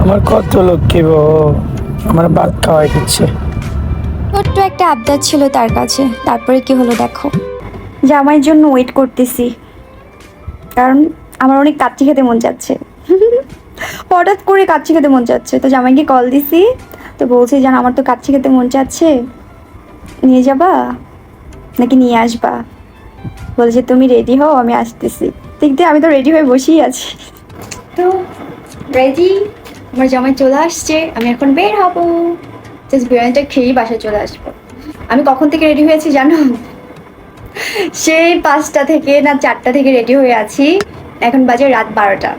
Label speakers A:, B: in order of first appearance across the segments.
A: আমার কত লক্ষ্মী বউ, আমার ভাত খাওয়াই দিচ্ছে।
B: ছোট্ট একটা আবদার ছিল তার কাছে, তারপরে কি হলো দেখো। জামাইয়ের জন্য ওয়েট করতেছি, কারণ আমার অনেক কাচ্চি খেতে মন যাচ্ছে। হঠাৎ করে কাচ্চি খেতে মন যাচ্ছে, তো জামাইকে কল দিছি। তো বলছি জান আমার তো কাচ্চি খেতে মন চাচ্ছে, নিয়ে যাবা নাকি নিয়ে আসবা? বলছে তুমি রেডি হও, আমি আসতেছি। দেখতে আমি তো রেডি হয়ে বসেই আছি। তো রেডি, আমার জামাই চলে আসছে, আমি এখন বের হবো। জাস্ট বিরিয়ানিটা খেয়েই বাসায় চলে আসবো। আমি কখন থেকে রেডি হয়েছি জানো? সেই 5টা থেকে না 4টা থেকে রেডি হয়ে আছি, এখন বাজে রাত 12টা।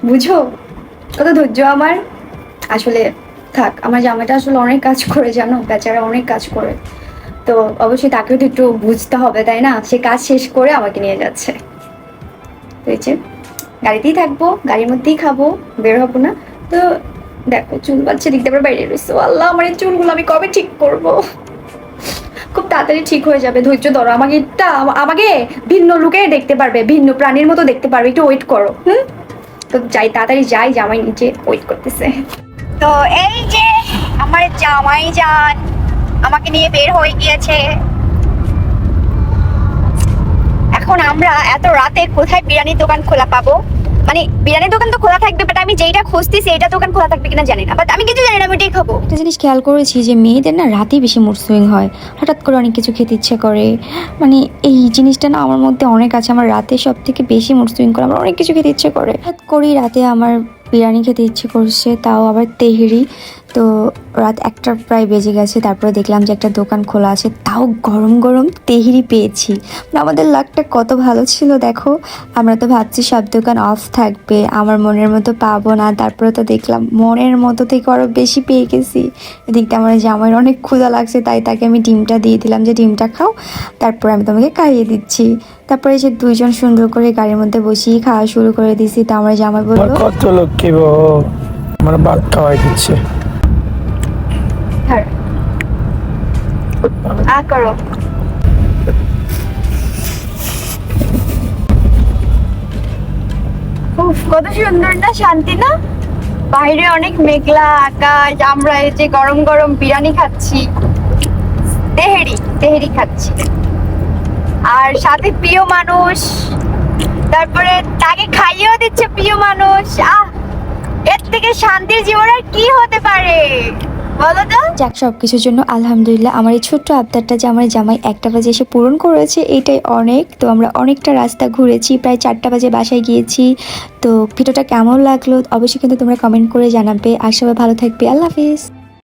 B: বুঝো কত ধৈর্য আমার। আসলে থাক, আমার জামাইটা আসলে অনেক কাজ করে জানো, বেচারা অনেক কাজ করে। তো অবশ্যই তাকেও তো একটু বুঝতে হবে তাই না? সে কাজ শেষ করে আমাকে নিয়ে যাচ্ছে। তো এই যে গাড়িতেই থাকবো, গাড়ির মধ্যেই খাবো, বের হবো না। তো দেখো চুল বাচ্চা দিকতে আবার বাইরে রয়েছে। আল্লাহ, আমার এই চুলগুলো আমি কবে ঠিক করবো? খুব তাড়াতাড়ি ঠিক হয়ে যাবে, ধৈর্য ধরো। আমাকে ভিন্ন লুকে দেখতে পারবে, ভিন্ন প্রাণীর মতো দেখতে পারবে, একটু ওয়েট করো। তো যাই, তাড়াতাড়ি যাই, জামাই নিচে ওয়েট করতেছে। তো এই যে আমার জামাই যান আমাকে নিয়ে বের হয়ে গিয়েছে। এখন আমরা এত রাতে কোথায় বিরিয়ানির দোকান খোলা পাবো? মানে বিরিয়ানির দোকান তো খোলা থাকবে, বাট আমি যেইটা খুঁজতেছি এইটা দোকান খোলা থাকবে কিনা জানি না, বাট আমি কিছু জানি না, আমি এটাই খাবো। একটা জিনিস খেয়াল করেছি যে মেয়েদের না রাতেই বেশি মুড সুইং হয়, হঠাৎ করে অনেক কিছু খেতে ইচ্ছে করে। মানে এই জিনিসটা না আমার মধ্যে অনেক আছে, আমার রাতে সব থেকে বেশি মুড সুইং করে, আমার অনেক কিছু খেতে ইচ্ছে করে। হঠাৎ করেই রাতে আমার বিরিয়ানি খেতে ইচ্ছে করছে, তাও আবার তেহেরি। তো রাত 1টা প্রায় বেজে গেছে, তারপরে দেখলাম যে একটা দোকান খোলা আছে, তাও গরম গরম তেহেরি পেয়েছি। মানে আমাদের লাকটা কত ভালো ছিল দেখো। আমরা তো ভাবছি সব দোকান অফ থাকবে, আমার মনের মতো পাবো না, তারপরে তো দেখলাম মনের মতো থেকে আরও বেশি পেয়ে গেছি। এদিকটা আমার জামাইয়ের অনেক ক্ষুধা লাগছে, তাই তাকে আমি ডিমটা দিয়ে দিলাম যে ডিমটা খাও, তারপর আমি তোমাকে খাইয়ে দিচ্ছি। তারপরে সে দুইজন সুন্দর করে গাড়ির মধ্যে বসিয়ে খাওয়া শুরু করে দিছি। তো আমার জামাই
A: আমার
B: বললো,
A: কত লক্ষ্মী বউ, আমার ভাত খাওয়াই দিচ্ছে।
B: করো। উফ, কত সুন্দর না, শান্তি না? বাইরে অনেক মেঘলা আকাশ, আমরা এই যে গরম গরম বিরিয়ানি খাচ্ছি, তেহেরি তেহেরি খাচ্ছি, আর সাথে প্রিয় মানুষ, তারপরে তাকে খাইয়েও দিচ্ছে প্রিয় মানুষ। এর থেকে শান্তির জীবন আর কি হতে পারে বলো তো? যাক, সবকিছুর জন্য আলহামদুলিল্লাহ। আমার এই ছোট্ট আবদারটা যে আমার জামাই 1টা বাজে এসে পূরণ করেছে, এটাই অনেক। তো আমরা অনেকটা রাস্তা ঘুরেছি, প্রায় 4টা বাজে বাসায় গিয়েছি। তো ভিডিওটা কেমন লাগলো অবশ্যই কিন্তু তোমরা কমেন্ট করে জানাবে, আর সবাই ভালো থাকবে। আল্লাহ হাফিজ।